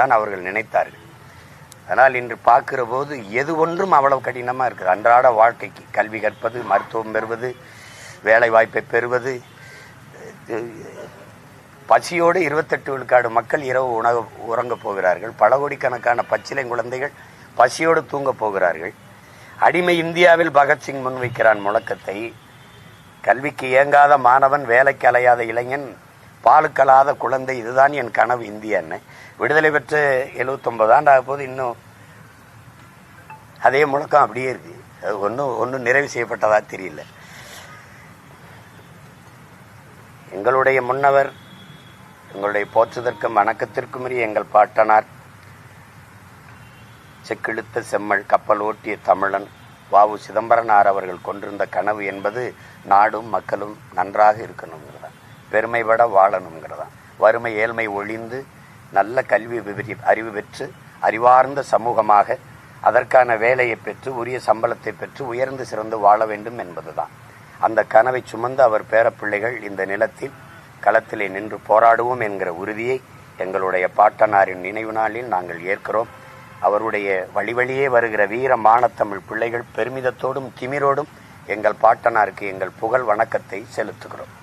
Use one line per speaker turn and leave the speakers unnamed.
தான் அவர்கள் நினைத்தார்கள். ஆனால் இன்று பார்க்கிற போது எது ஒன்றும் அவ்வளவு கடினமாக இருக்குது. அன்றாட வாழ்க்கைக்கு கல்வி கற்பது, மருத்துவம் பெறுவது, வேலை வாய்ப்பை பெறுவது, பசியோடு 28 விழுக்காடு மக்கள் இரவு உறங்கப் போகிறார்கள். பல கோடிக்கணக்கான பச்சிலை குழந்தைகள் பசியோடு தூங்கப் போகிறார்கள். அடிமை இந்தியாவில் பகத்சிங் முன்வைக்கிறான் முழக்கத்தை. கல்விக்கு இயங்காத மாணவன், வேலைக்கு அலையாத இளைஞன், பாலுக்கலாத குழந்தை, இதுதான் என் கனவு இந்தியான்னு. விடுதலை பெற்று 79 ஆண்டு ஆக போது இன்னும் அதே முழக்கம் அப்படியே இருக்கு. அது ஒன்றும் நிறைவு செய்யப்பட்டதா தெரியல. எங்களுடைய முன்னவர், எங்களுடைய போற்றுதற்கும் வணக்கத்திற்கும் எங்கள் பாட்டனார், செக்கிழுத்த செம்மல் கப்பல் ஓட்டிய தமிழன் வ.உ. சிதம்பரனார் அவர்கள் கொண்டிருந்த கனவு என்பது நாடும் மக்களும் நன்றாக இருக்கணுங்கிறதான், பெருமைப்பட வாழணுங்கிறதான், வறுமை ஏழ்மை ஒழிந்து நல்ல கல்வி அறிவு பெற்று அறிவார்ந்த சமூகமாக அதற்கான வேலையை பெற்று உரிய சம்பளத்தை பெற்று உயர்ந்து சிறந்து வாழ வேண்டும் என்பதுதான். அந்த கனவை சுமந்து அவர் பேரப்பிள்ளைகள் இந்த நிலத்தில் களத்திலே நின்று போராடுவோம் என்கிற உறுதியை எங்களுடைய பாட்டனாரின் நினைவு நாளில் நாங்கள் ஏற்கிறோம். அவருடைய வழியே வருகிற வீர மானத்தமிழ் பிள்ளைகள் பெருமிதத்தோடும் திமிரோடும் எங்கள் பாட்டனாருக்கு எங்கள் புகழ் வணக்கத்தை செலுத்துகிறோம்.